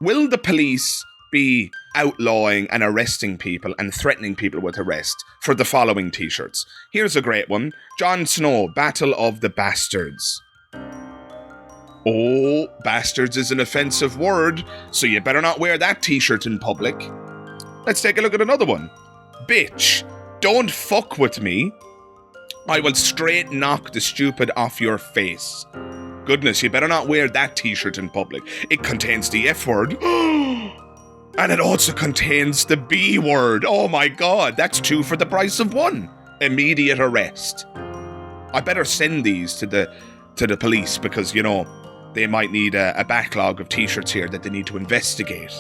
Will the police be outlawing and arresting people and threatening people with arrest for the following t-shirts? Here's a great one. Jon Snow, Battle of the Bastards. Oh, bastards is an offensive word, so you better not wear that t-shirt in public. Let's take a look at another one. Bitch, don't fuck with me. I will straight knock the stupid off your face. Goodness, you better not wear that t-shirt in public. It contains the F word. And it also contains the B word. Oh my god, that's 2 for the price of 1. Immediate arrest. I better send these to the police because, you know, they might need a backlog of t-shirts here that they need to investigate.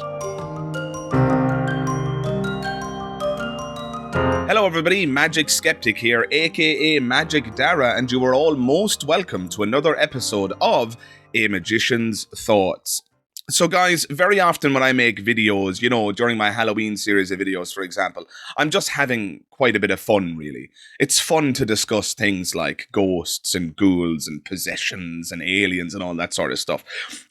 Hello everybody, Magic Skeptic here, aka Magic Dara, and you are all most welcome to another episode of A Magician's Thoughts. So guys, very often when I make videos, you know, during my Halloween series of videos, for example, I'm just having quite a bit of fun, really. It's fun to discuss things like ghosts and ghouls and possessions and aliens and all that sort of stuff.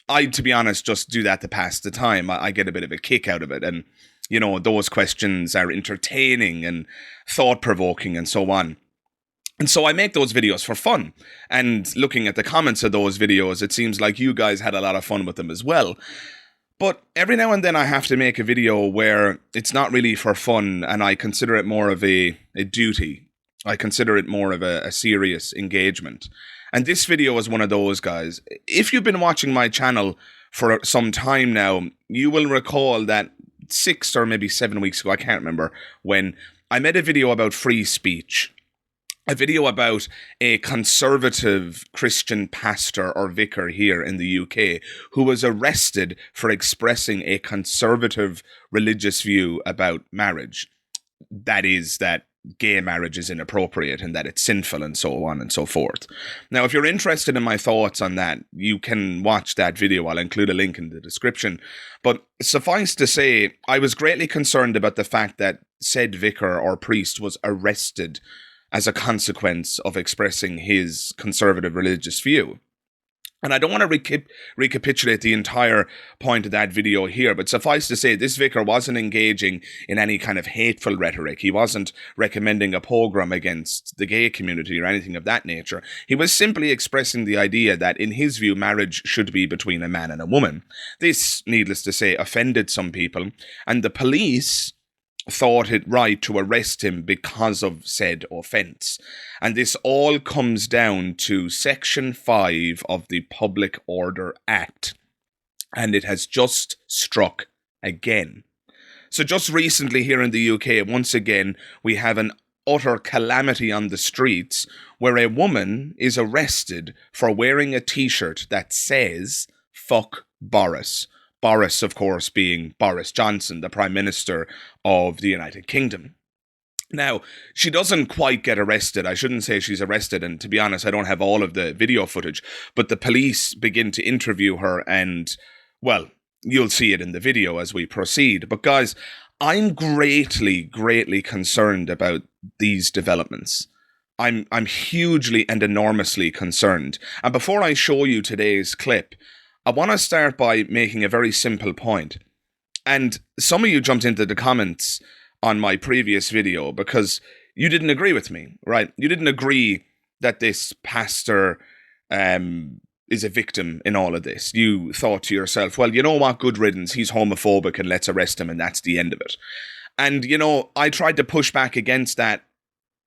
I, to be honest, just do that to pass the time. I get a bit of a kick out of it, and, you know, those questions are entertaining and thought-provoking and so on. And so I make those videos for fun, and looking at the comments of those videos, it seems like you guys had a lot of fun with them as well. But every now and then I have to make a video where it's not really for fun, and I consider it more of a duty. I consider it more of a serious engagement. And this video is one of those, guys. If you've been watching my channel for some time now, you will recall that 6 or maybe 7 weeks ago, I can't remember, when I made a video about free speech. A video about a conservative Christian pastor or vicar here in the UK who was arrested for expressing a conservative religious view about marriage. That is, that gay marriage is inappropriate and that it's sinful and so on and so forth. Now, if you're interested in my thoughts on that, you can watch that video. I'll include a link in the description. But suffice to say, I was greatly concerned about the fact that said vicar or priest was arrested as a consequence of expressing his conservative religious view. And I don't want to recapitulate the entire point of that video here, but suffice to say, this vicar wasn't engaging in any kind of hateful rhetoric. He wasn't recommending a pogrom against the gay community or anything of that nature. He was simply expressing the idea that, in his view, marriage should be between a man and a woman. This, needless to say, offended some people, and the police thought it right to arrest him because of said offence. And this all comes down to Section 5 of the Public Order Act. And it has just struck again. So just recently here in the UK, once again, we have an utter calamity on the streets where a woman is arrested for wearing a t-shirt that says, "Fuck Boris." Boris, of course, being Boris Johnson, the Prime Minister of the United Kingdom. Now, she doesn't quite get arrested. I shouldn't say she's arrested, and to be honest, I don't have all of the video footage, but the police begin to interview her, and, well, you'll see it in the video as we proceed. But guys, I'm greatly concerned about these developments. I'm hugely and enormously concerned. And before I show you today's clip, I want to start by making a very simple point. And some of you jumped into the comments on my previous video because you didn't agree with me, right? You didn't agree that this pastor is a victim in all of this. You thought to yourself, well, you know what, good riddance, he's homophobic and let's arrest him and that's the end of it. And, you know, I tried to push back against that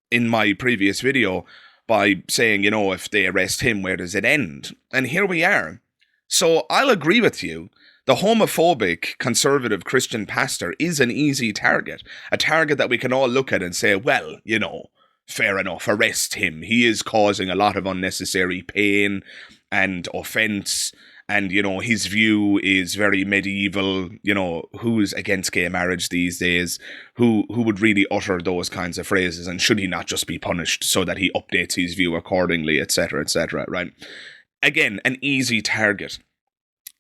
in my previous video by saying, you know, if they arrest him, where does it end? And here we are. So I'll agree with you. The homophobic, conservative Christian pastor is an easy target. A target that we can all look at and say, well, you know, fair enough, arrest him. He is causing a lot of unnecessary pain and offence. And, you know, his view is very medieval. You know, who's against gay marriage these days? Who would really utter those kinds of phrases? And should he not just be punished so that he updates his view accordingly, etc., right? Again, an easy target.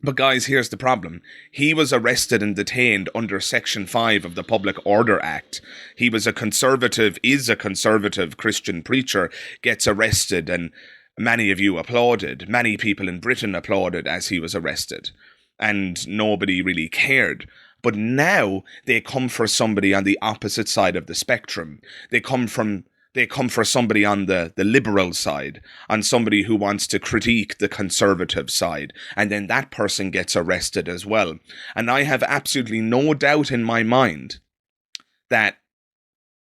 But guys, here's the problem. He was arrested and detained under Section 5 of the Public Order Act. He was is a conservative Christian preacher, gets arrested, and many of you applauded. Many people in Britain applauded as he was arrested. and nobody really cared. But now they come for somebody on the opposite side of the spectrum. They come for somebody on the liberal side, on somebody who wants to critique the conservative side, and then that person gets arrested as well. And I have absolutely no doubt in my mind that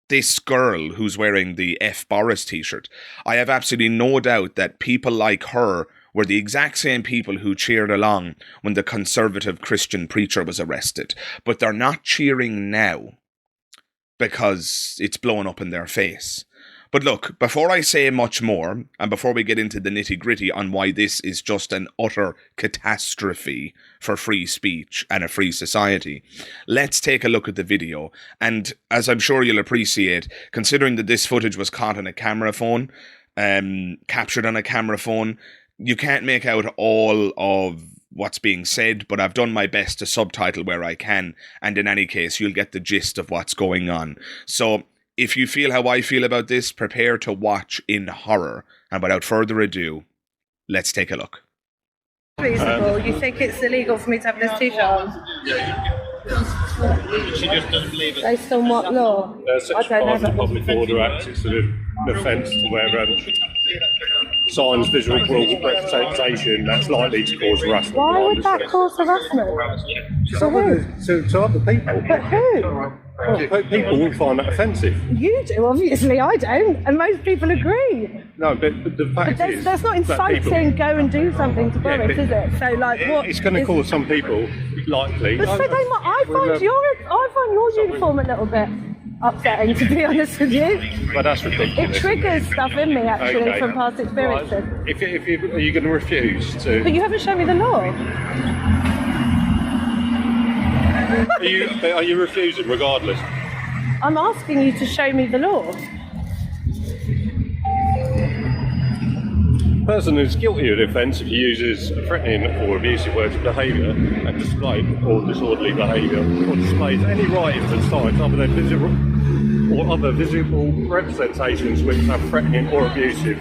this girl who's wearing the F. Boris t-shirt, I have absolutely no doubt that people like her were the exact same people who cheered along when the conservative Christian preacher was arrested. But they're not cheering now because it's blown up in their face. But look, before I say much more, and before we get into the nitty-gritty on why this is just an utter catastrophe for free speech and a free society, let's take a look at the video. And as I'm sure you'll appreciate, considering that this footage was caught on a camera phone, captured on a camera phone, you can't make out all of what's being said, but I've done my best to subtitle where I can, and in any case, you'll get the gist of what's going on. So, if you feel how I feel about this, prepare to watch in horror. And without further ado, let's take a look. Reasonable. You think it's illegal for me to have this t-shirt on? She just doesn't believe it. Based on what law? Section 5 of the Public Order Act, it's an offence to wear signs, visual representation that's likely to cause harassment. Why would that cause harassment? To who? To other people. But who? Well, people will find that offensive. You do, obviously. I don't, and most people agree. No, but the fact is... That's not inciting go and do something to Boris, is it? So, like, what... It's going to cause some people, likely... But so they might... I find your uniform a little bit upsetting, to be honest with you. But that's ridiculous. It triggers stuff in me, actually, from past experiences. Right. If are you going to refuse to... But you haven't shown me the law. Are you refusing regardless? I'm asking you to show me the law. A person who's guilty of the offence if he uses threatening or abusive words of behaviour and display or disorderly behaviour or displays any writings and signs other than visible or other visible representations which have threatening or abusive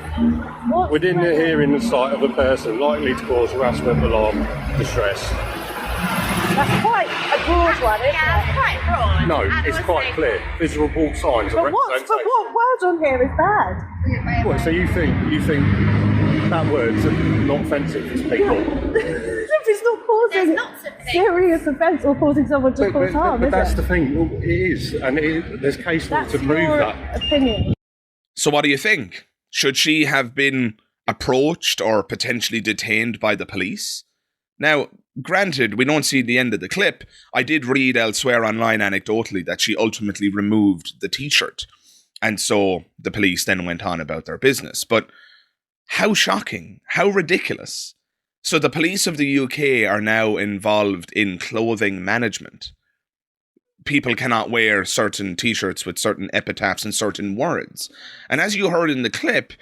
within the hearing and sight of a person likely to cause harassment, alarm, distress. That's quite a broad one, isn't it? Yeah, it's quite broad. No, it's quite clear. Visible signs of representation. But what word on here is bad? What, so you think that word's not offensive to people? If it's not causing serious offence or causing someone to cause harm, but is that's it? the thing. It is, and there's case law That's to prove your that. opinion. So what do you think? Should she have been approached or potentially detained by the police? Now, granted, we don't see the end of the clip. I did read elsewhere online anecdotally that she ultimately removed the t-shirt. And so the police then went on about their business. But how shocking, how ridiculous. So the police of the UK are now involved in clothing management. People cannot wear certain t-shirts with certain epitaphs and certain words. And as you heard in the clip,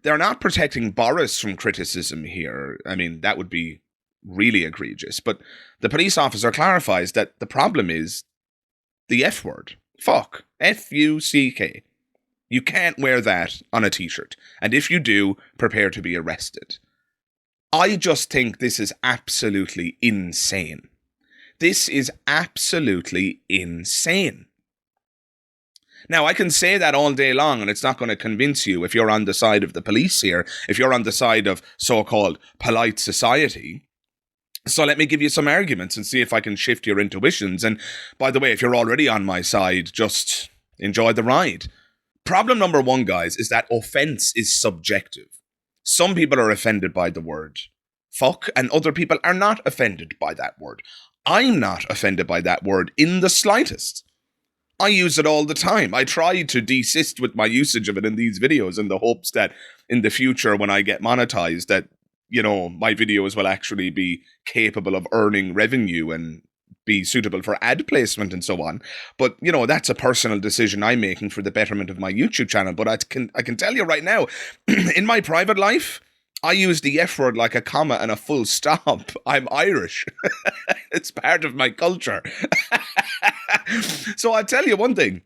they're not protecting Boris from criticism here. I mean, that would be really egregious. But the police officer clarifies that the problem is the F word. Fuck. F-U-C-K. You can't wear that on a t-shirt. And if you do, prepare to be arrested. I just think this is absolutely insane. This is absolutely insane. Now, I can say that all day long, and it's not going to convince you if you're on the side of the police here, if you're on the side of so-called polite society. So let me give you some arguments and see if I can shift your intuitions. And by the way, if you're already on my side, just enjoy the ride. Problem number one, guys, is that offense is subjective. Some people are offended by the word fuck, and other people are not offended by that word. I'm not offended by that word in the slightest. I use it all the time. I try to desist with my usage of it in these videos in the hopes that in the future when I get monetized that, you know, my videos will actually be capable of earning revenue and be suitable for ad placement and so on. But, you know, that's a personal decision I'm making for the betterment of my YouTube channel. But I can tell you right now, in my private life, I use the F word like a comma and a full stop. I'm Irish. It's part of my culture. So I'll tell you one thing.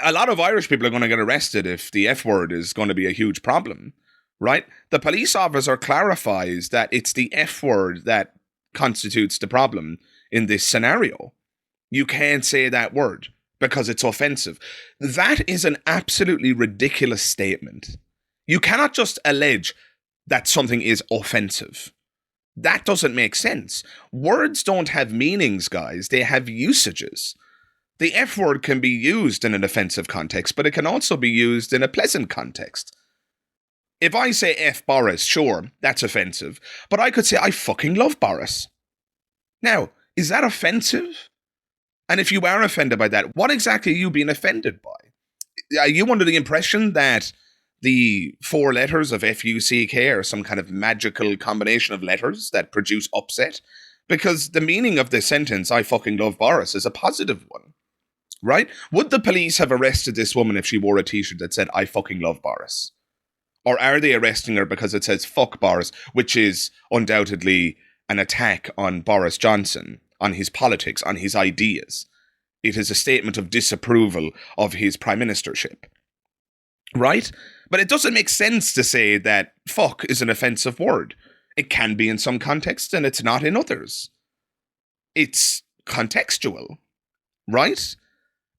A lot of Irish people are going to get arrested if the F word is going to be a huge problem, right? The police officer clarifies that it's the F word that constitutes the problem in this scenario. You can't say that word because it's offensive. That is an absolutely ridiculous statement. You cannot just allege that something is offensive. That doesn't make sense. Words don't have meanings, guys. They have usages. The F word can be used in an offensive context, but it can also be used in a pleasant context. If I say F Boris, sure, that's offensive. But I could say, I fucking love Boris. Now, is that offensive? And if you are offended by that, what exactly are you being offended by? Are you under the impression that the 4 letters of FUCK are some kind of magical combination of letters that produce upset? Because the meaning of the sentence, I fucking love Boris, is a positive one, right? Would the police have arrested this woman if she wore a t-shirt that said, I fucking love Boris? Or are they arresting her because it says fuck Boris, which is undoubtedly an attack on Boris Johnson, on his politics, on his ideas? It is a statement of disapproval of his prime ministership, right? But it doesn't make sense to say that fuck is an offensive word. It can be in some contexts and it's not in others. It's contextual, right?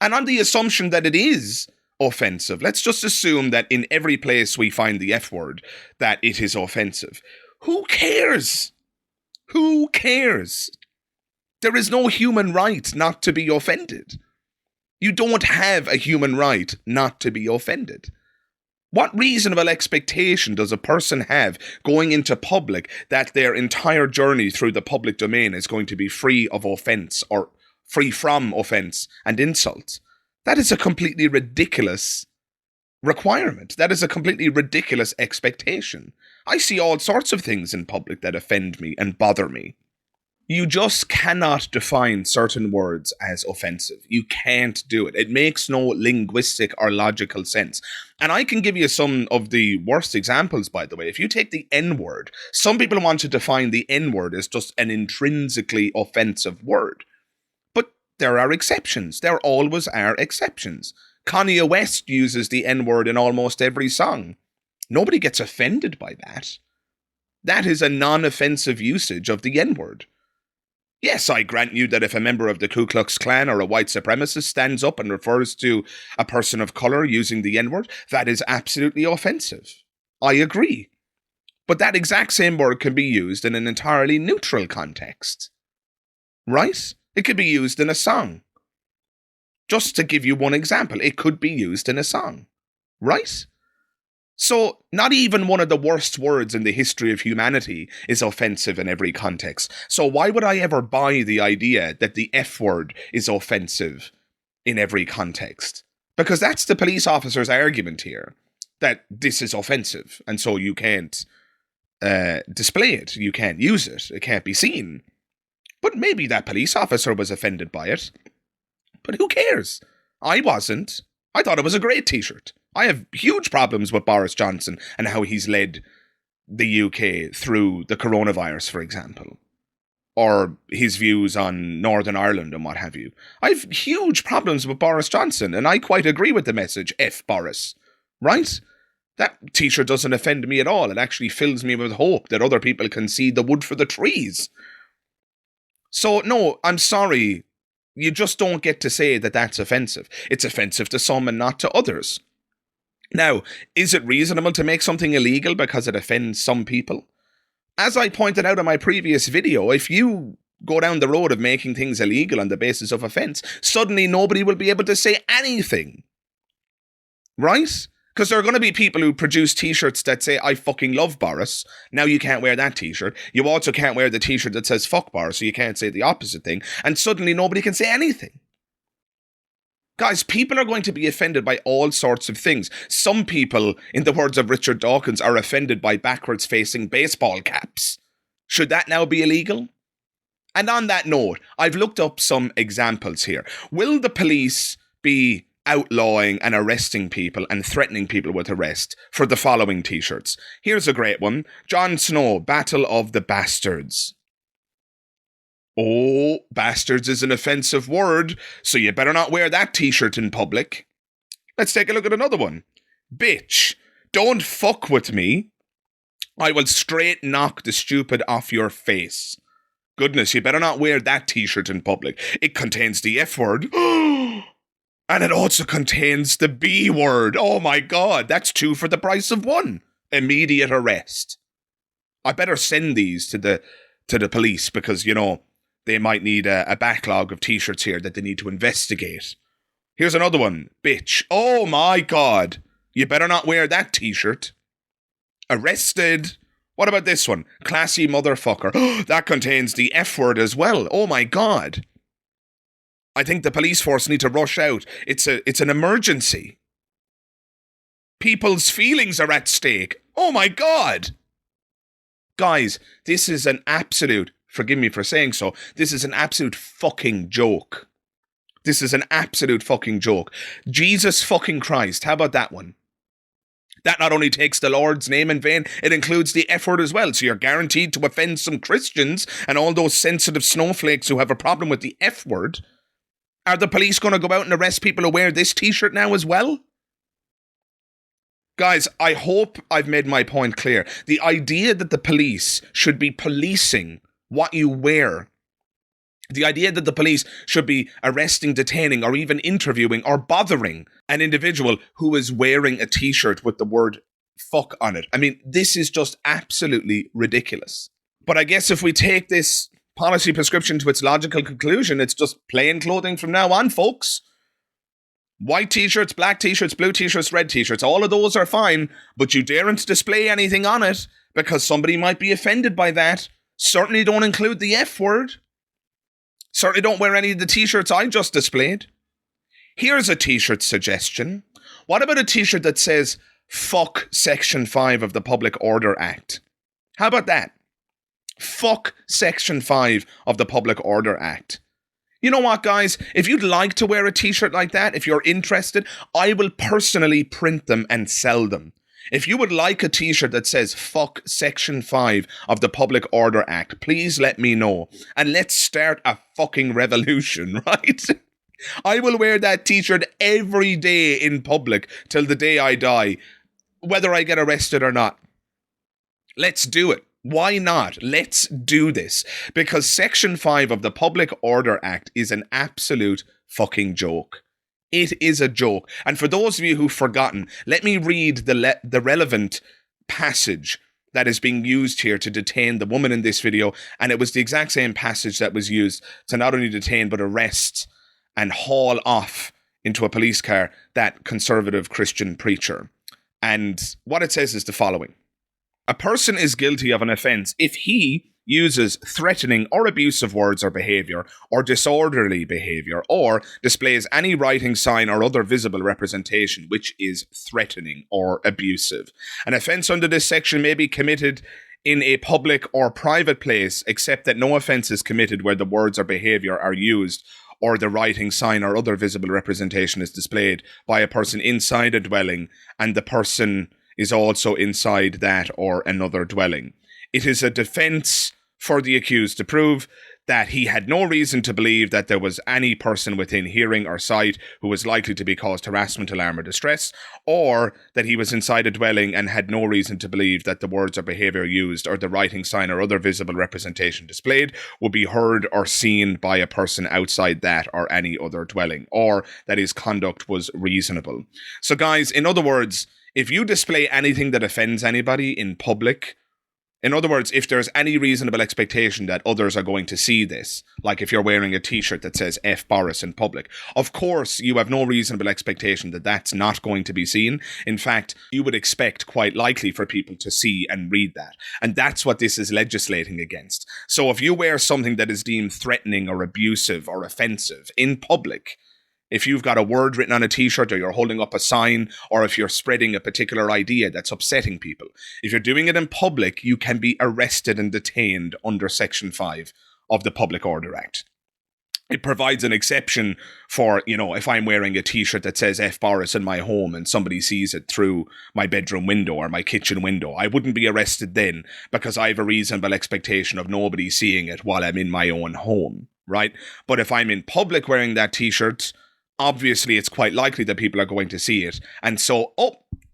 And on the assumption that it is offensive, let's just assume that in every place we find the F word, that it is offensive. Who cares? Who cares? There is no human right not to be offended. You don't have a human right not to be offended. What reasonable expectation does a person have going into public that their entire journey through the public domain is going to be free of offence or free from offence and insult? That is a completely ridiculous requirement. That is a completely ridiculous expectation. I see all sorts of things in public that offend me and bother me. You just cannot define certain words as offensive. You can't do it. It makes no linguistic or logical sense. And I can give you some of the worst examples, by the way. If you take the N-word, some people want to define the N-word as just an intrinsically offensive word. But there are exceptions. There always are exceptions. Kanye West uses the N-word in almost every song. Nobody gets offended by that. That is a non-offensive usage of the N-word. Yes, I grant you that if a member of the Ku Klux Klan or a white supremacist stands up and refers to a person of colour using the N-word, that is absolutely offensive. I agree. But that exact same word can be used in an entirely neutral context. Right? It could be used in a song. Just to give you one example, it could be used in a song. Right? So, not even one of the worst words in the history of humanity is offensive in every context. So why would I ever buy the idea that the F word is offensive in every context? Because that's the police officer's argument here, that this is offensive, and so you can't display it, you can't use it, it can't be seen. But maybe that police officer was offended by it. But who cares? I wasn't. I thought it was a great t-shirt. I have huge problems with Boris Johnson and how he's led the UK through the coronavirus, for example, or his views on Northern Ireland and what have you. I have huge problems with Boris Johnson, and I quite agree with the message, F Boris, right? That t-shirt doesn't offend me at all. It actually fills me with hope that other people can see the wood for the trees. So, no, I'm sorry. You just don't get to say that that's offensive. It's offensive to some and not to others. Now, is it reasonable to make something illegal because it offends some people? As I pointed out in my previous video, if you go down the road of making things illegal on the basis of offence, suddenly nobody will be able to say anything. Right? Because there are going to be people who produce t-shirts that say, I fucking love Boris. Now you can't wear that t-shirt. You also can't wear the t-shirt that says fuck Boris, so you can't say the opposite thing. And suddenly nobody can say anything. Guys, people are going to be offended by all sorts of things. Some people, in the words of Richard Dawkins, are offended by backwards-facing baseball caps. Should that now be illegal? And on that note, I've looked up some examples here. Will the police be outlawing and arresting people and threatening people with arrest for the following t-shirts? Here's a great one. Jon Snow, Battle of the Bastards. Oh, bastards is an offensive word, so you better not wear that t-shirt in public. Let's take a look at another one. Bitch, don't fuck with me. I will straight knock the stupid off your face. Goodness, you better not wear that t-shirt in public. It contains the F word. And it also contains the B word. Oh my God, that's 2 for the price of 1. Immediate arrest. I better send these to the police because, you know, they might need a backlog of t-shirts here that they need to investigate. Here's another one. Bitch. Oh my God. You better not wear that t-shirt. Arrested. What about this one? Classy motherfucker. That contains the F word as well. Oh my God. I think the police force need to rush out. It's an emergency. People's feelings are at stake. Oh my God. Guys, this is an absolute, forgive me for saying so, this is an absolute fucking joke. This is an absolute fucking joke. Jesus fucking Christ. How about that one? That not only takes the Lord's name in vain, it includes the F word as well. So you're guaranteed to offend some Christians and all those sensitive snowflakes who have a problem with the F word. Are the police going to go out and arrest people who wear this t-shirt now as well? Guys, I hope I've made my point clear. The idea that the police should be policing what you wear, the idea that the police should be arresting, detaining, or even interviewing or bothering an individual who is wearing a t-shirt with the word fuck on it. I mean, this is just absolutely ridiculous. But I guess if we take this policy prescription to its logical conclusion, it's just plain clothing from now on, folks. White t-shirts, black t-shirts, blue t-shirts, red t-shirts, all of those are fine, but you daren't display anything on it because somebody might be offended by that. Certainly don't include the F word. Certainly don't wear any of the t-shirts I just displayed. Here's a t-shirt suggestion. What about a t-shirt that says, fuck Section 5 of the Public Order Act? How about that? Fuck Section 5 of the Public Order Act. You know what, guys? If you'd like to wear a t-shirt like that, if you're interested, I will personally print them and sell them. If you would like a t-shirt that says fuck Section 5 of the Public Order Act, please let me know. And let's start a fucking revolution, right? I will wear that t-shirt every day in public till the day I die, whether I get arrested or not. Let's do it. Why not? Let's do this. Because Section 5 of the Public Order Act is an absolute fucking joke. It is a joke. And for those of you who've forgotten, let me read the relevant passage that is being used here to detain the woman in this video. And it was the exact same passage that was used to not only detain but arrest and haul off into a police car that conservative Christian preacher. And what it says is the following. A person is guilty of an offence if he uses threatening or abusive words or behaviour, or disorderly behaviour, or displays any writing, sign, or other visible representation which is threatening or abusive. An offence under this section may be committed in a public or private place, except that no offence is committed where the words or behaviour are used, or the writing, sign, or other visible representation is displayed by a person inside a dwelling, and the person is also inside that or another dwelling. It is a defence for the accused to prove that he had no reason to believe that there was any person within hearing or sight who was likely to be caused harassment, alarm, or distress, or that he was inside a dwelling and had no reason to believe that the words or behaviour used or the writing, sign, or other visible representation displayed would be heard or seen by a person outside that or any other dwelling, or that his conduct was reasonable. So guys, in other words, if you display anything that offends anybody in public, in other words, if there's any reasonable expectation that others are going to see this, like if you're wearing a t-shirt that says F Boris in public, of course you have no reasonable expectation that that's not going to be seen. In fact, you would expect quite likely for people to see and read that. And that's what this is legislating against. So if you wear something that is deemed threatening or abusive or offensive in public, if you've got a word written on a t-shirt, or you're holding up a sign, or if you're spreading a particular idea that's upsetting people, if you're doing it in public, you can be arrested and detained under Section 5 of the Public Order Act. It provides an exception for, you know, if I'm wearing a t-shirt that says F Boris in my home and somebody sees it through my bedroom window or my kitchen window, I wouldn't be arrested then because I have a reasonable expectation of nobody seeing it while I'm in my own home, right? But if I'm in public wearing that t-shirt, obviously it's quite likely that people are going to see it. And so,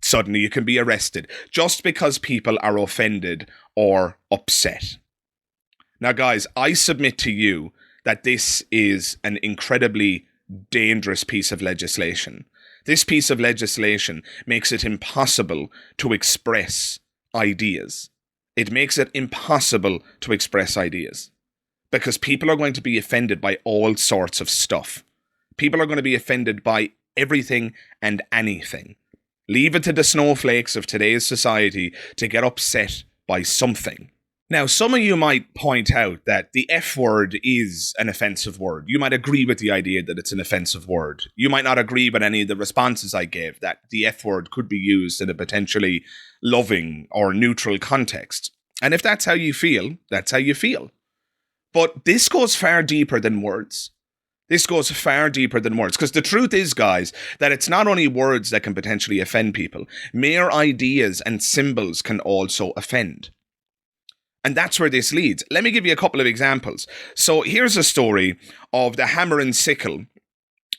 suddenly you can be arrested just because people are offended or upset. Now, guys, I submit to you that this is an incredibly dangerous piece of legislation. This piece of legislation makes it impossible to express ideas. It makes it impossible to express ideas because people are going to be offended by all sorts of stuff. People are going to be offended by everything and anything. Leave it to the snowflakes of today's society to get upset by something. Now, some of you might point out that the F word is an offensive word. You might agree with the idea that it's an offensive word. You might not agree with any of the responses I gave, that the F word could be used in a potentially loving or neutral context. And if that's how you feel, that's how you feel. But this goes far deeper than words. This goes far deeper than words. Because the truth is, guys, that it's not only words that can potentially offend people. Mere ideas and symbols can also offend. And that's where this leads. Let me give you a couple of examples. So here's a story of the hammer and sickle,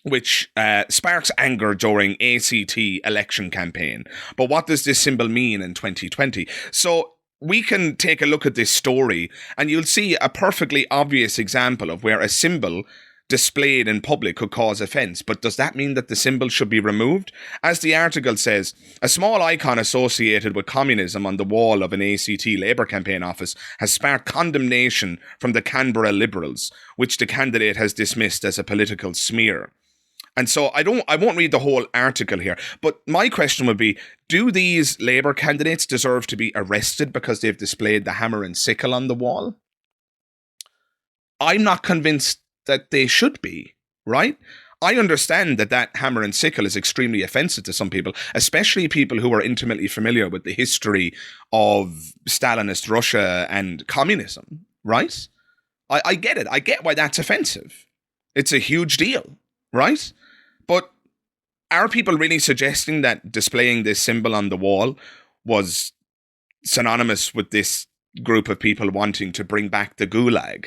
which sparks anger during ACT election campaign. But what does this symbol mean in 2020? So we can take a look at this story and you'll see a perfectly obvious example of where a symbol displayed in public could cause offence. But does that mean that the symbol should be removed? As the article says, a small icon associated with communism on the wall of an ACT Labour campaign office has sparked condemnation from the Canberra Liberals, which the candidate has dismissed as a political smear. And so I won't read the whole article here, but my question would be, do these Labour candidates deserve to be arrested because they've displayed the hammer and sickle on the wall? I'm not convinced that they should be, right? I understand that hammer and sickle is extremely offensive to some people, especially people who are intimately familiar with the history of Stalinist Russia and communism, right? I get it. I get why that's offensive. It's a huge deal, right? But are people really suggesting that displaying this symbol on the wall was synonymous with this group of people wanting to bring back the Gulag?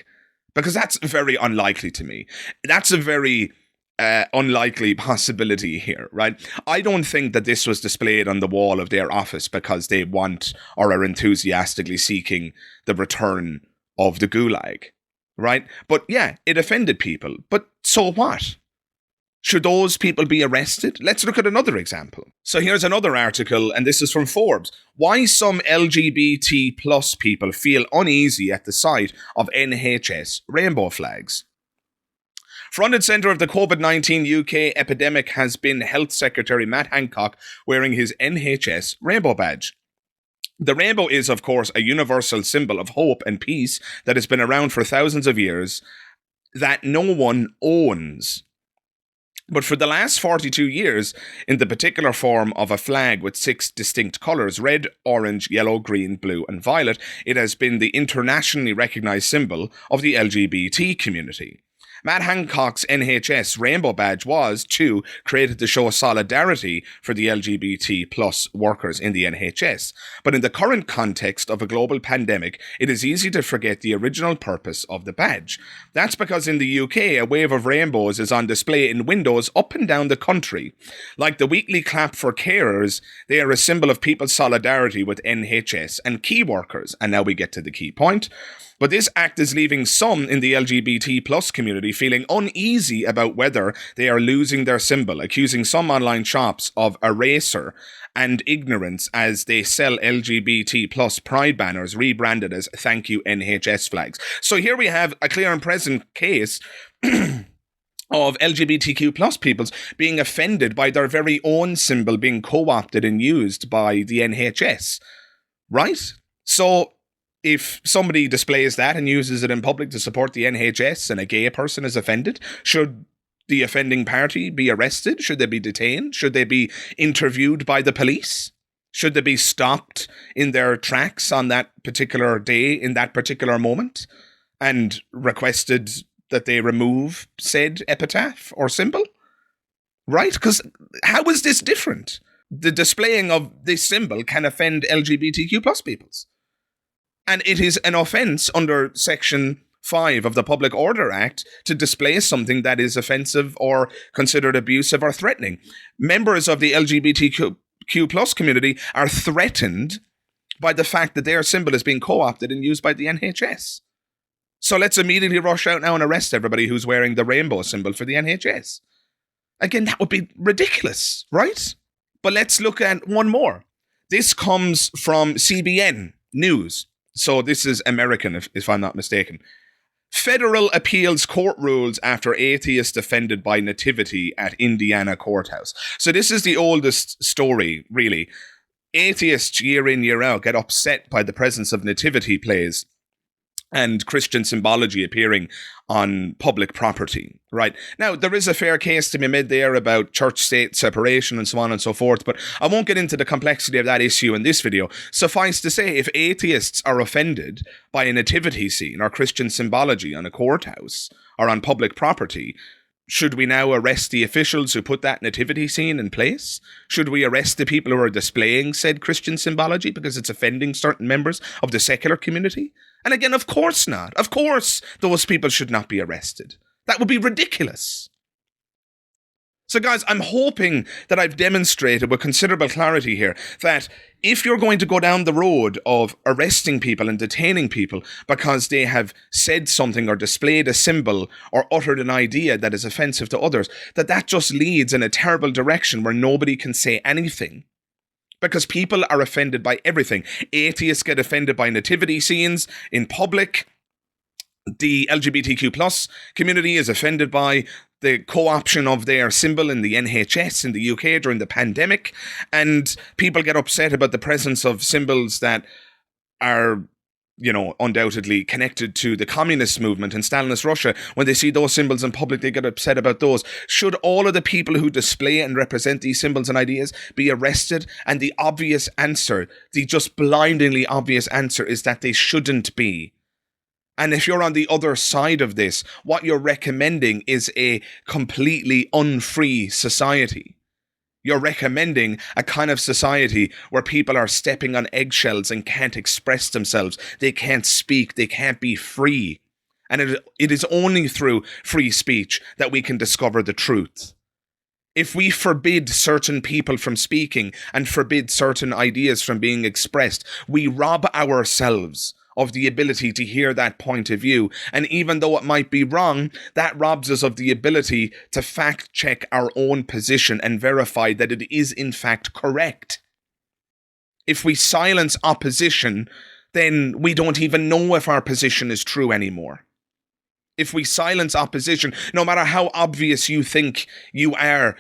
Because that's very unlikely to me. That's a very unlikely possibility here, right? I don't think that this was displayed on the wall of their office because they want or are enthusiastically seeking the return of the Gulag, right? But yeah, it offended people. But so what? Should those people be arrested? Let's look at another example. So here's another article, and this is from Forbes. Why some LGBT plus people feel uneasy at the sight of NHS rainbow flags. Front and centre of the COVID-19 UK epidemic has been Health Secretary Matt Hancock wearing his NHS rainbow badge. The rainbow is, of course, a universal symbol of hope and peace that has been around for thousands of years that no one owns. But for the last 42 years, in the particular form of a flag with 6 distinct colours, red, orange, yellow, green, blue and violet, it has been the internationally recognised symbol of the LGBT community. Matt Hancock's NHS rainbow badge was, too, created to show solidarity for the LGBT plus workers in the NHS. But in the current context of a global pandemic, it is easy to forget the original purpose of the badge. That's because in the UK, a wave of rainbows is on display in windows up and down the country. Like the weekly clap for carers, they are a symbol of people's solidarity with NHS and key workers. And now we get to the key point. But this act is leaving some in the LGBT plus community feeling uneasy about whether they are losing their symbol, accusing some online shops of eraser and ignorance as they sell LGBT plus pride banners rebranded as thank you NHS flags. So here we have a clear and present case of LGBTQ plus peoples being offended by their very own symbol being co-opted and used by the NHS, right? So if somebody displays that and uses it in public to support the NHS and a gay person is offended, should the offending party be arrested? Should they be detained? Should they be interviewed by the police? Should they be stopped in their tracks on that particular day, in that particular moment, and requested that they remove said epitaph or symbol? Right? Because how is this different? The displaying of this symbol can offend LGBTQ plus peoples. And it is an offence under Section 5 of the Public Order Act to display something that is offensive or considered abusive or threatening. Members of the LGBTQ plus community are threatened by the fact that their symbol is being co-opted and used by the NHS. So let's immediately rush out now and arrest everybody who's wearing the rainbow symbol for the NHS. Again, that would be ridiculous, right? But let's look at one more. This comes from CBN News. So this is American, if I'm not mistaken. Federal appeals court rules after atheist offended by nativity at Indiana courthouse. So this is the oldest story, really. Atheists, year in, year out, get upset by the presence of nativity plays and Christian symbology appearing on public property, right? Now, there is a fair case to be made there about church-state separation and so on and so forth, but I won't get into the complexity of that issue in this video. Suffice to say, if atheists are offended by a nativity scene or Christian symbology on a courthouse or on public property, should we now arrest the officials who put that nativity scene in place? Should we arrest the people who are displaying said Christian symbology because it's offending certain members of the secular community? And again, of course not. Of course, those people should not be arrested. That would be ridiculous. So guys, I'm hoping that I've demonstrated with considerable clarity here that if you're going to go down the road of arresting people and detaining people because they have said something or displayed a symbol or uttered an idea that is offensive to others, that just leads in a terrible direction where nobody can say anything. Because people are offended by everything. Atheists get offended by nativity scenes in public. The LGBTQ plus community is offended by the co-option of their symbol in the NHS in the UK during the pandemic. And people get upset about the presence of symbols that are, undoubtedly connected to the communist movement in Stalinist Russia. When they see those symbols in public, they get upset about those. Should all of the people who display and represent these symbols and ideas be arrested? And the obvious answer, the just blindingly obvious answer, is that they shouldn't be. And if you're on the other side of this, what you're recommending is a completely unfree society. You're recommending a kind of society where people are stepping on eggshells and can't express themselves. They can't speak. They can't be free. And it is only through free speech that we can discover the truth. If we forbid certain people from speaking and forbid certain ideas from being expressed, we rob ourselves of the ability to hear that point of view. And even though it might be wrong, that robs us of the ability to fact check our own position and verify that it is in fact correct. If we silence opposition, then we don't even know if our position is true anymore. If we silence opposition, no matter how obvious you think you are,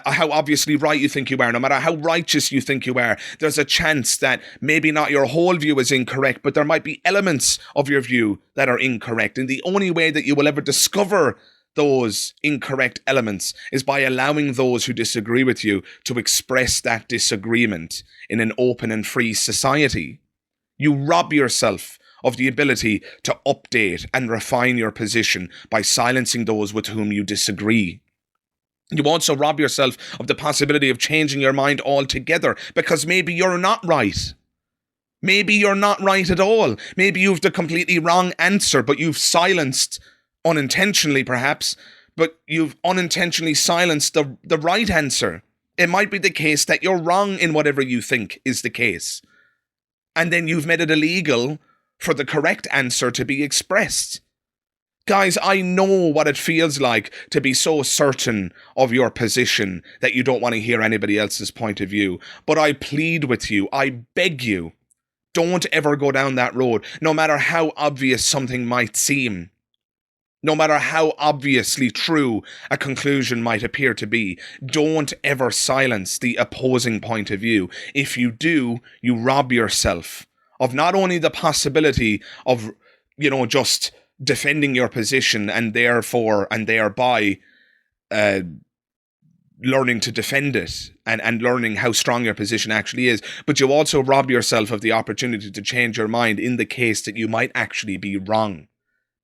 how obviously right you think you are, no matter how righteous you think you are, there's a chance that maybe not your whole view is incorrect, but there might be elements of your view that are incorrect. And the only way that you will ever discover those incorrect elements is by allowing those who disagree with you to express that disagreement in an open and free society. You rob yourself of the ability to update and refine your position by silencing those with whom you disagree. You also rob yourself of the possibility of changing your mind altogether because maybe you're not right. Maybe you're not right at all. Maybe you've the completely wrong answer, but you've silenced, unintentionally perhaps, but you've unintentionally silenced the right answer. It might be the case that you're wrong in whatever you think is the case. And then you've made it illegal for the correct answer to be expressed. Guys, I know what it feels like to be so certain of your position that you don't want to hear anybody else's point of view. But I plead with you, I beg you, don't ever go down that road, no matter how obvious something might seem. No matter how obviously true a conclusion might appear to be, don't ever silence the opposing point of view. If you do, you rob yourself of not only the possibility of, just defending your position and therefore and thereby learning to defend it and learning how strong your position actually is, but you also rob yourself of the opportunity to change your mind in the case that you might actually be wrong.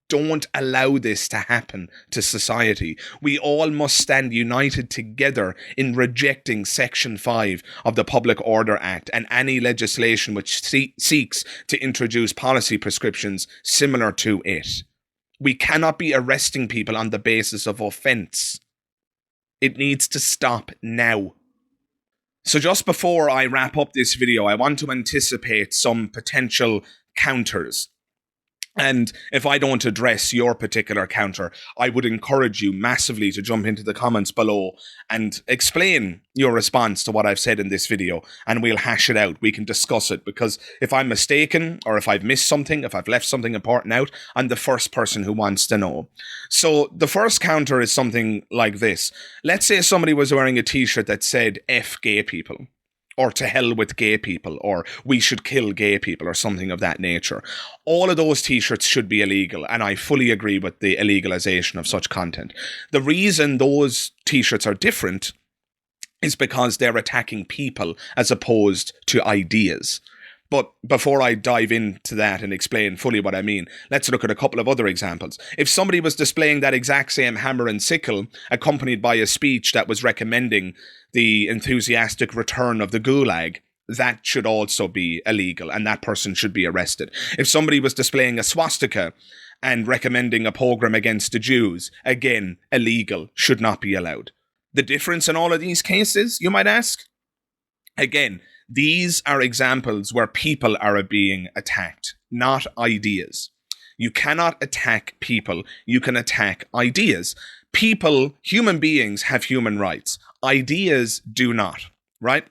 Don't allow this to happen to society. We all must stand united together in rejecting Section 5 of the Public Order Act and any legislation which seeks to introduce policy prescriptions similar to it. We cannot be arresting people on the basis of offence. It needs to stop now. So just before I wrap up this video, I want to anticipate some potential counters. And if I don't address your particular counter, I would encourage you massively to jump into the comments below and explain your response to what I've said in this video, and we'll hash it out. We can discuss it, because if I'm mistaken, or if I've missed something, if I've left something important out, I'm the first person who wants to know. So the first counter is something like this. Let's say somebody was wearing a t-shirt that said F gay people, or to hell with gay people, or we should kill gay people, or something of that nature. All of those t-shirts should be illegal, and I fully agree with the illegalization of such content. The reason those t-shirts are different is because they're attacking people as opposed to ideas. But before I dive into that and explain fully what I mean, let's look at a couple of other examples. If somebody was displaying that exact same hammer and sickle, accompanied by a speech that was recommending the enthusiastic return of the gulag, that should also be illegal, and that person should be arrested. If somebody was displaying a swastika and recommending a pogrom against the Jews, again, illegal, should not be allowed. The difference in all of these cases, you might ask? Again, these are examples where people are being attacked, not ideas. You cannot attack people. You can attack ideas. People, human beings, have human rights. Ideas do not, right?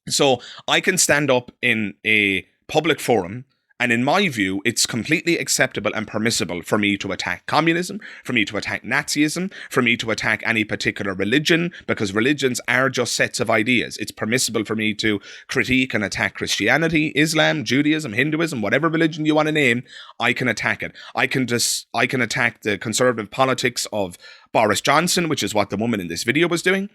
So I can stand up in a public forum, and in my view, it's completely acceptable and permissible for me to attack communism, for me to attack Nazism, for me to attack any particular religion, because religions are just sets of ideas. It's permissible for me to critique and attack Christianity, Islam, Judaism, Hinduism, whatever religion you want to name. I can attack it. I can attack the conservative politics of Boris Johnson, which is what the woman in this video was doing.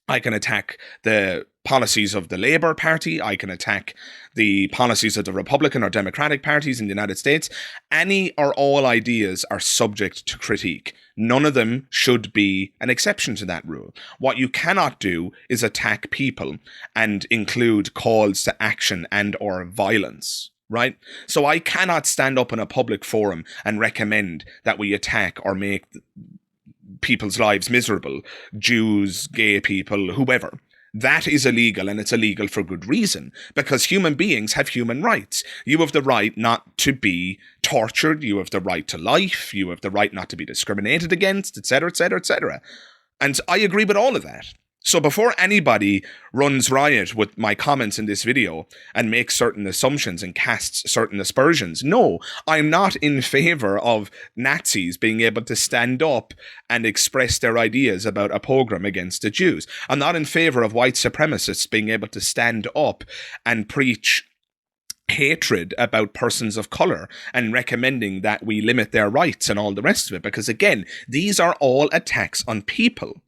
I can attack the policies of the Labour Party. I can attack the policies of the Republican or Democratic parties in the United States. Any or all ideas are subject to critique. None of them should be an exception to that rule. What you cannot do is attack people and include calls to action and or violence. Right? So I cannot stand up in a public forum and recommend that we attack or make people's lives miserable, Jews, gay people, whoever. That is illegal, and it's illegal for good reason, because human beings have human rights. You have the right not to be tortured, you have the right to life, you have the right not to be discriminated against, etc., etc., etc. And I agree with all of that. So before anybody runs riot with my comments in this video and makes certain assumptions and casts certain aspersions, no, I'm not in favor of Nazis being able to stand up and express their ideas about a pogrom against the Jews. I'm not in favor of white supremacists being able to stand up and preach hatred about persons of colour and recommending that we limit their rights and all the rest of it, because again, these are all attacks on people.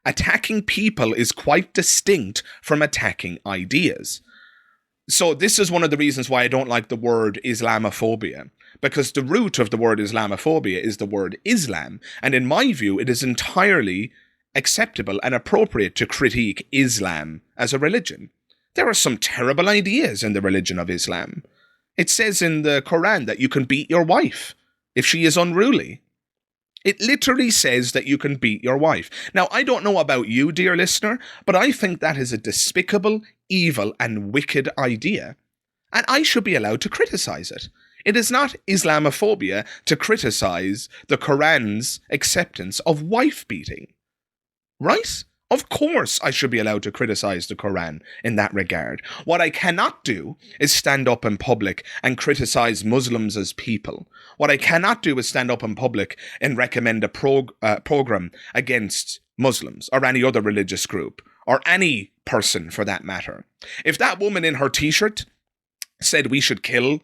Attacking people is quite distinct from attacking ideas. So this is one of the reasons why I don't like the word Islamophobia, because the root of the word Islamophobia is the word Islam, and in my view, it is entirely acceptable and appropriate to critique Islam as a religion. There are some terrible ideas in the religion of Islam. It says in the Quran that you can beat your wife if she is unruly. It literally says that you can beat your wife. Now, I don't know about you, dear listener, but I think that is a despicable, evil, and wicked idea. And I should be allowed to criticize it. It is not Islamophobia to criticize the Quran's acceptance of wife beating. Right? Of course I should be allowed to criticize the Quran in that regard. What I cannot do is stand up in public and criticize Muslims as people. What I cannot do is stand up in public and recommend a pogrom against Muslims or any other religious group or any person for that matter. If that woman in her t-shirt said we should kill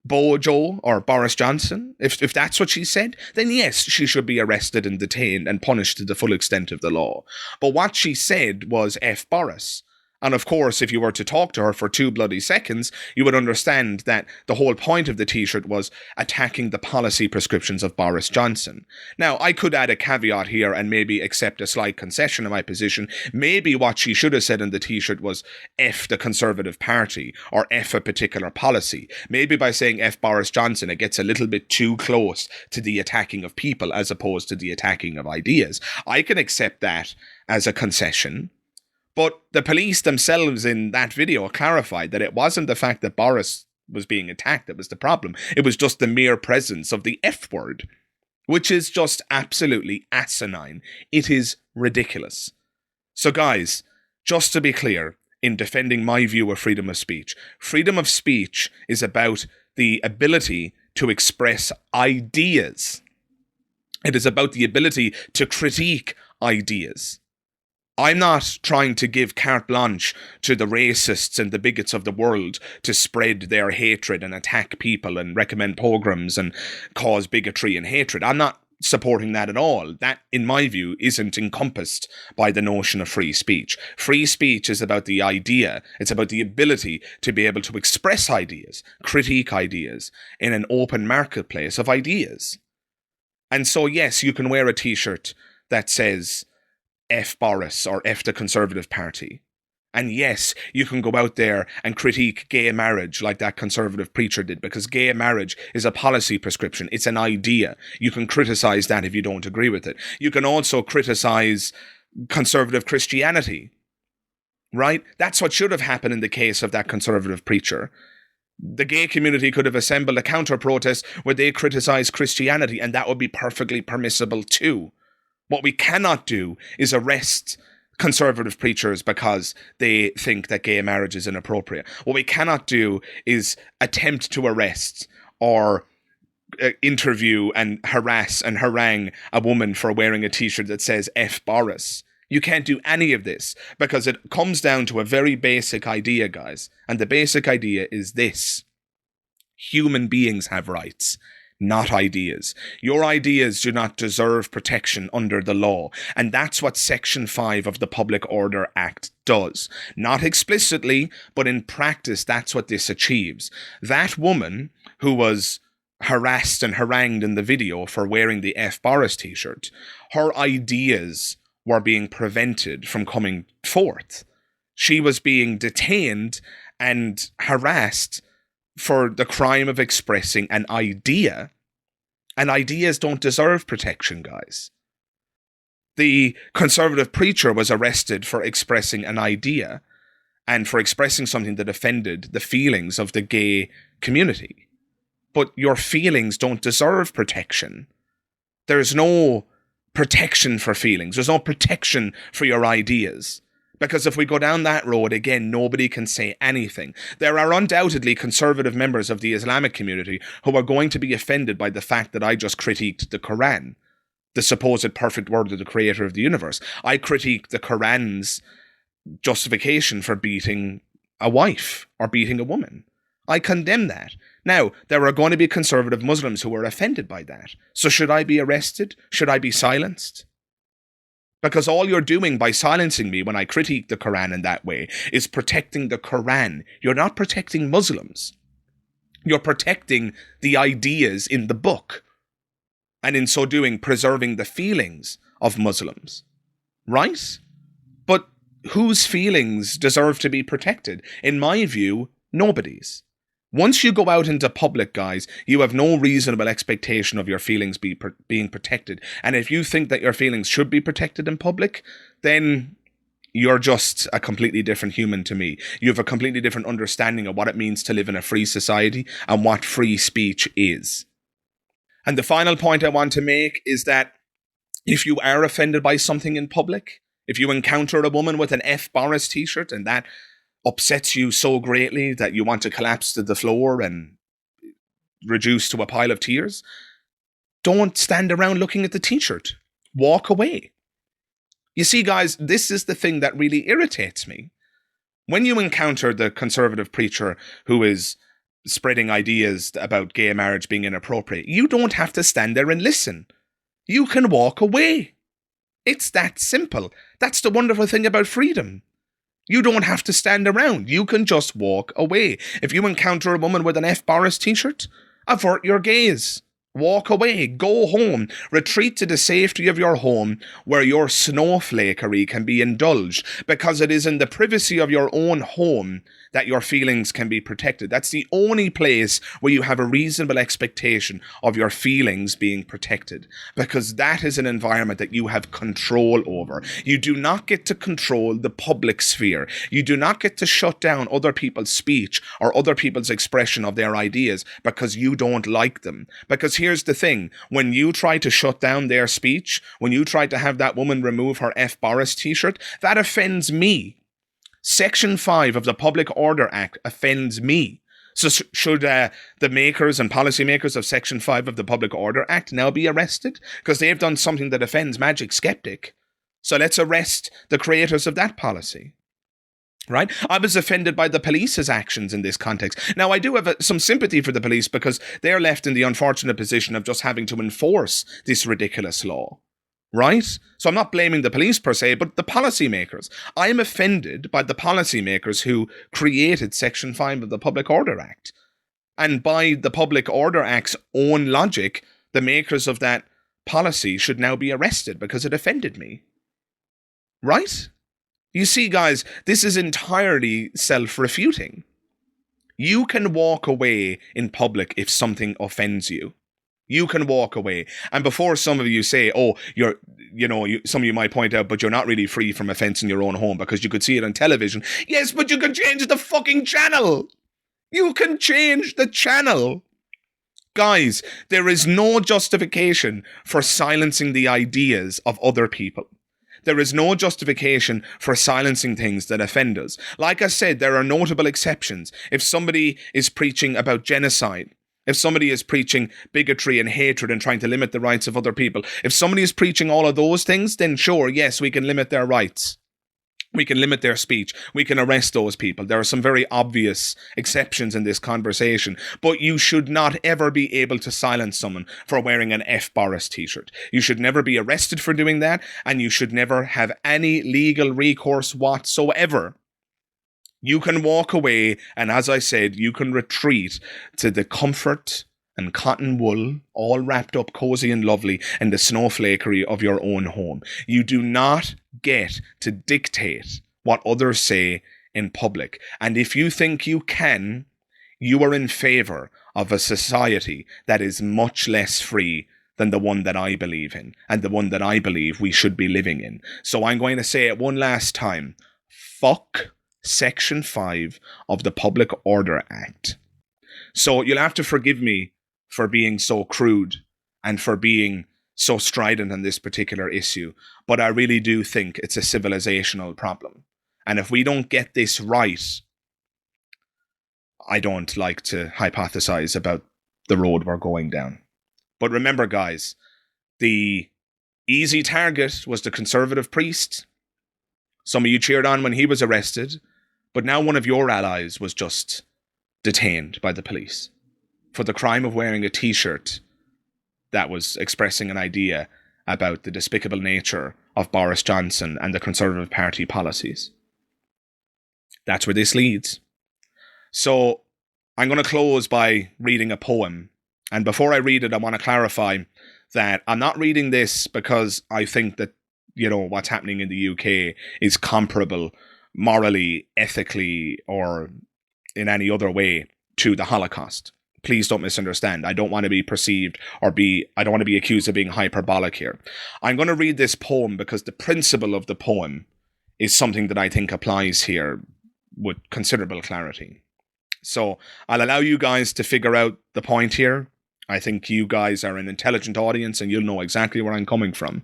Bojo or Boris Johnson, if that's what she said, then yes, she should be arrested and detained and punished to the full extent of the law. But what she said was F Boris. And of course, if you were to talk to her for 2 bloody seconds, you would understand that the whole point of the t-shirt was attacking the policy prescriptions of Boris Johnson. Now, I could add a caveat here and maybe accept a slight concession in my position. Maybe what she should have said in the t-shirt was F the Conservative Party or F a particular policy. Maybe by saying F Boris Johnson, it gets a little bit too close to the attacking of people as opposed to the attacking of ideas. I can accept that as a concession. But the police themselves in that video clarified that it wasn't the fact that Boris was being attacked that was the problem. It was just the mere presence of the F word, which is just absolutely asinine. It is ridiculous. So guys, just to be clear, in defending my view of freedom of speech is about the ability to express ideas. It is about the ability to critique ideas. I'm not trying to give carte blanche to the racists and the bigots of the world to spread their hatred and attack people and recommend pogroms and cause bigotry and hatred. I'm not supporting that at all. That, in my view, isn't encompassed by the notion of free speech. Free speech is about the idea. It's about the ability to be able to express ideas, critique ideas in an open marketplace of ideas. And so, yes, you can wear a t-shirt that says F Boris or F the Conservative Party. And yes, you can go out there and critique gay marriage like that conservative preacher did, because gay marriage is a policy prescription. It's an idea. You can criticize that if you don't agree with it. You can also criticize conservative Christianity, right? That's what should have happened in the case of that conservative preacher. The gay community could have assembled a counter-protest where they criticize Christianity, and that would be perfectly permissible too. What we cannot do is arrest conservative preachers because they think that gay marriage is inappropriate. What we cannot do is attempt to arrest or interview and harass and harangue a woman for wearing a t-shirt that says F Boris. You can't do any of this because it comes down to a very basic idea, guys. And the basic idea is this: human beings have rights, not ideas. Your ideas do not deserve protection under the law. And that's what Section 5 of the Public Order Act does. Not explicitly, but in practice, that's what this achieves. That woman who was harassed and harangued in the video for wearing the F Boris t-shirt, her ideas were being prevented from coming forth. She was being detained and harassed for the crime of expressing an idea, and ideas don't deserve protection, guys. The conservative preacher was arrested for expressing an idea and for expressing something that offended the feelings of the gay community. But your feelings don't deserve protection. There's no protection for feelings. There's no protection for your ideas. Because if we go down that road, again, nobody can say anything. There are undoubtedly conservative members of the Islamic community who are going to be offended by the fact that I just critiqued the Quran, the supposed perfect word of the creator of the universe. I critiqued the Quran's justification for beating a wife or beating a woman. I condemn that. Now, there are going to be conservative Muslims who are offended by that. So should I be arrested? Should I be silenced? Because all you're doing by silencing me when I critique the Quran in that way is protecting the Quran. You're not protecting Muslims. You're protecting the ideas in the book. And in so doing, preserving the feelings of Muslims. Right? But whose feelings deserve to be protected? In my view, nobody's. Once you go out into public, guys, you have no reasonable expectation of your feelings being protected. And if you think that your feelings should be protected in public, then you're just a completely different human to me. You have a completely different understanding of what it means to live in a free society and what free speech is. And the final point I want to make is that if you are offended by something in public, if you encounter a woman with an F Boris t-shirt and that upsets you so greatly that you want to collapse to the floor and reduce to a pile of tears, don't stand around looking at the t-shirt. Walk away. You see, guys, this is the thing that really irritates me. When you encounter the conservative preacher who is spreading ideas about gay marriage being inappropriate, you don't have to stand there and listen. You can walk away. It's that simple. That's the wonderful thing about freedom. You don't have to stand around. You can just walk away. If you encounter a woman with an F Boris t-shirt, avert your gaze. Walk away, go home, retreat to the safety of your home where your snowflakery can be indulged, because it is in the privacy of your own home that your feelings can be protected. That's the only place where you have a reasonable expectation of your feelings being protected, because that is an environment that you have control over. You do not get to control the public sphere. You do not get to shut down other people's speech or other people's expression of their ideas because you don't like them. Because here's the thing, when you try to shut down their speech, when you try to have that woman remove her F. Boris t-shirt, that offends me. Section 5 of the Public Order Act offends me. So should the makers and policymakers of Section 5 of the Public Order Act now be arrested? Because they've done something that offends Magic Skeptic. So let's arrest the creators of that policy. Right? I was offended by the police's actions in this context. Now, I do have some sympathy for the police because they're left in the unfortunate position of just having to enforce this ridiculous law. Right? So I'm not blaming the police per se, but the policymakers. I'm offended by the policymakers who created Section 5 of the Public Order Act. And by the Public Order Act's own logic, the makers of that policy should now be arrested because it offended me. Right? You see, guys, this is entirely self-refuting. You can walk away in public if something offends you. You can walk away. And before some of you say, oh, some of you might point out, but you're not really free from offence in your own home because you could see it on television. Yes, but you can change the fucking channel. You can change the channel. Guys, there is no justification for silencing the ideas of other people. There is no justification for silencing things that offend us. Like I said, there are notable exceptions. If somebody is preaching about genocide, if somebody is preaching bigotry and hatred and trying to limit the rights of other people, if somebody is preaching all of those things, then sure, yes, we can limit their rights. We can limit their speech. We can arrest those people. There are some very obvious exceptions in this conversation, but you should not ever be able to silence someone for wearing an F. Boris t-shirt. You should never be arrested for doing that, and you should never have any legal recourse whatsoever. You can walk away, and as I said, you can retreat to the comfort and cotton wool, all wrapped up cozy and lovely in the snowflakery of your own home. You do not get to dictate what others say in public. And if you think you can, you are in favour of a society that is much less free than the one that I believe in, and the one that I believe we should be living in. So I'm going to say it one last time. Fuck Section 5 of the Public Order Act. So you'll have to forgive me for being so crude and for being so strident on this particular issue, but I really do think it's a civilizational problem. And if we don't get this right, I don't like to hypothesize about the road we're going down. But remember, guys, the easy target was the conservative priest. Some of you cheered on when he was arrested, but now one of your allies was just detained by the police for the crime of wearing a t-shirt that was expressing an idea about the despicable nature of Boris Johnson and the Conservative Party policies. That's where this leads. So I'm going to close by reading a poem. And before I read it, I want to clarify that I'm not reading this because I think that, what's happening in the UK is comparable morally, ethically, or in any other way to the Holocaust. Please don't misunderstand. I don't want to be perceived I don't want to be accused of being hyperbolic here. I'm going to read this poem because the principle of the poem is something that I think applies here with considerable clarity. So I'll allow you guys to figure out the point here. I think you guys are an intelligent audience and you'll know exactly where I'm coming from.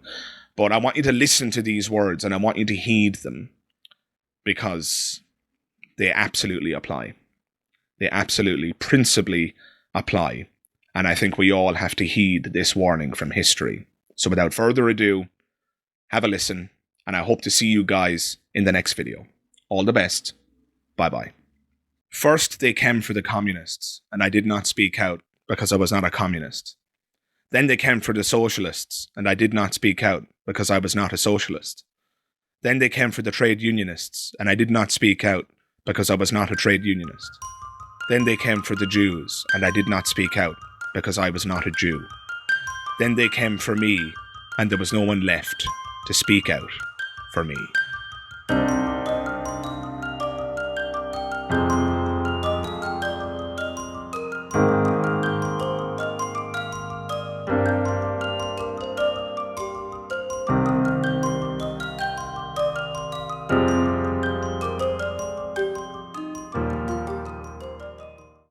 But I want you to listen to these words and I want you to heed them because they absolutely apply. They absolutely, principally apply. And I think we all have to heed this warning from history. So without further ado, have a listen, and I hope to see you guys in the next video. All the best. Bye-bye. First, they came for the communists, and I did not speak out because I was not a communist. Then they came for the socialists, and I did not speak out because I was not a socialist. Then they came for the trade unionists, and I did not speak out because I was not a trade unionist. Then they came for the Jews, and I did not speak out because I was not a Jew. Then they came for me, and there was no one left to speak out for me.